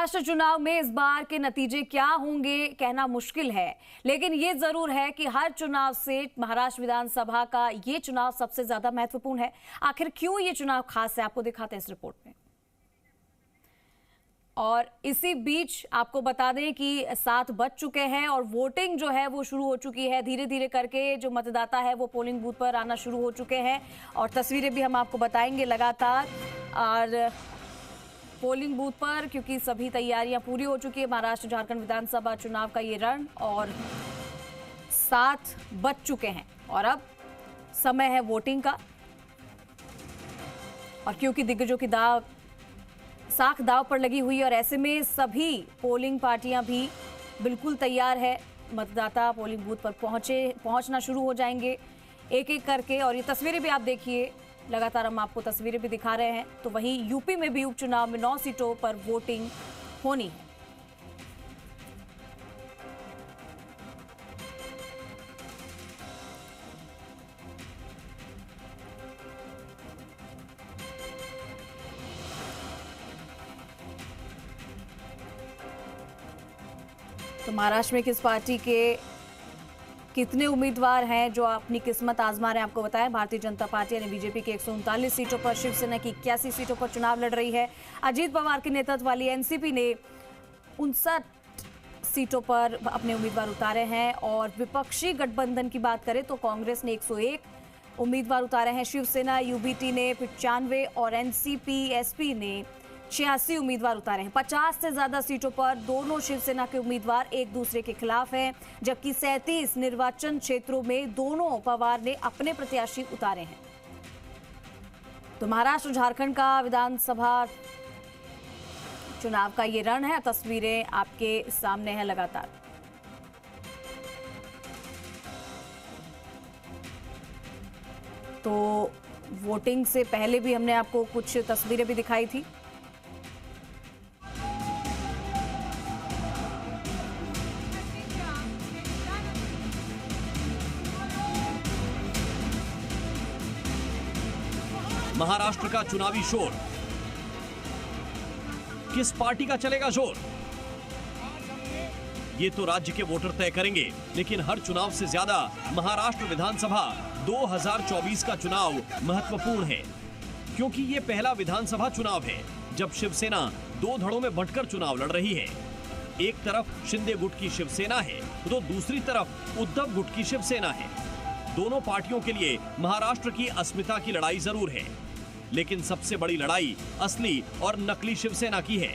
महाराष्ट्र चुनाव में इस बार के नतीजे क्या होंगे कहना मुश्किल है, लेकिन ये जरूर है कि हर चुनाव से महाराष्ट्र विधानसभा का ये चुनाव सबसे ज्यादा महत्वपूर्ण है। आखिर क्यों ये चुनाव खास है, आपको दिखाते हैं इस रिपोर्ट में। और इसी बीच आपको बता दें कि 7 बज चुके हैं और वोटिंग जो है वो शुरू हो चुकी है। धीरे धीरे करके जो मतदाता है वो पोलिंग बूथ पर आना शुरू हो चुके हैं और तस्वीरें भी हम आपको बताएंगे लगातार। और पोलिंग बूथ पर क्योंकि सभी तैयारियां पूरी हो चुकी है महाराष्ट्र झारखंड विधानसभा चुनाव का ये रण, और 7 बज चुके हैं और अब समय है वोटिंग का। और क्योंकि दिग्गजों की साख दाव पर लगी हुई है और ऐसे में सभी पोलिंग पार्टियां भी बिल्कुल तैयार है। मतदाता पोलिंग बूथ पर पहुंचना शुरू हो जाएंगे एक एक करके। और ये तस्वीरें भी आप देखिए, लगातार हम आपको तस्वीरें भी दिखा रहे हैं। तो वहीं यूपी में भी उपचुनाव में 9 सीटों पर वोटिंग होनी है। तो महाराष्ट्र में किस पार्टी के कितने उम्मीदवार हैं जो अपनी किस्मत आजमा रहे हैं, आपको बताएं। भारतीय जनता पार्टी यानी बीजेपी की 139 सीटों पर, शिवसेना की 81 सीटों पर चुनाव लड़ रही है। अजीत पवार के नेतृत्व वाली एनसीपी ने 59 सीटों पर अपने उम्मीदवार उतारे हैं। और विपक्षी गठबंधन की बात करें तो कांग्रेस ने 101 उम्मीदवार उतारे हैं, शिवसेना यूबीटी ने 95 और एनसीपी एसपी ने 86 उम्मीदवार उतारे हैं। 50 से ज्यादा सीटों पर दोनों शिवसेना के उम्मीदवार एक दूसरे के खिलाफ हैं, जबकि 37 निर्वाचन क्षेत्रों में दोनों पवार ने अपने प्रत्याशी उतारे हैं। तो महाराष्ट्र झारखंड का विधानसभा चुनाव का ये रण है। तस्वीरें आपके सामने हैं लगातार। तो वोटिंग से पहले भी हमने आपको कुछ तस्वीरें भी दिखाई थी। महाराष्ट्र का चुनावी शोर, किस पार्टी का चलेगा जोर, ये तो राज्य के वोटर तय करेंगे। लेकिन हर चुनाव से ज्यादा महाराष्ट्र विधानसभा 2024 का चुनाव महत्वपूर्ण है, क्योंकि ये पहला विधानसभा चुनाव है जब शिवसेना 2 धड़ों में बंटकर चुनाव लड़ रही है। एक तरफ शिंदे गुट की शिवसेना है तो दूसरी तरफ उद्धव गुट की शिवसेना है। दोनों पार्टियों के लिए महाराष्ट्र की अस्मिता की लड़ाई जरूर है, लेकिन सबसे बड़ी लड़ाई असली और नकली शिवसेना की है।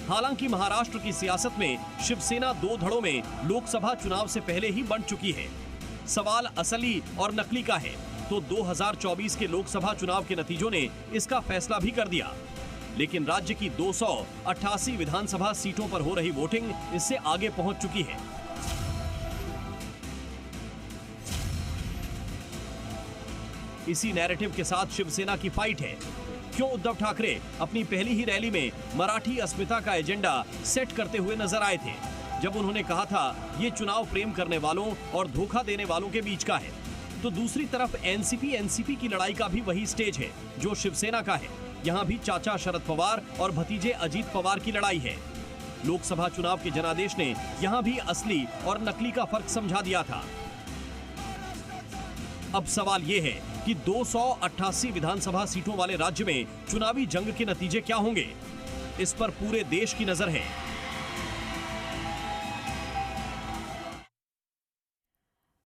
हालांकि महाराष्ट्र की सियासत में शिवसेना 2 धड़ों में लोकसभा चुनाव से पहले ही बंट चुकी है। सवाल असली और नकली का है तो 2024 के लोकसभा चुनाव के नतीजों ने इसका फैसला भी कर दिया। लेकिन राज्य की 288 विधानसभा सीटों पर हो रही वोटिंग इससे आगे पहुंच चुकी है। इसी नैरेटिव के साथ शिवसेना की फाइट है। क्यों उद्धव ठाकरे अपनी पहली ही रैली में मराठी अस्मिता का एजेंडा सेट करते हुए नजर आए थे, जब उन्होंने कहा था ये चुनाव प्रेम करने वालों और धोखा देने वालों के बीच का है। तो दूसरी तरफ एनसीपी की लड़ाई का भी वही स्टेज है जो शिवसेना का है। यहाँ भी चाचा शरद पवार और भतीजे अजीत पवार की लड़ाई है। लोकसभा चुनाव के जनादेश ने यहाँ भी असली और नकली का फर्क समझा दिया था। अब सवाल ये है कि 288 विधानसभा सीटों वाले राज्य में चुनावी जंग के नतीजे क्या होंगे, इस पर पूरे देश की नजर है।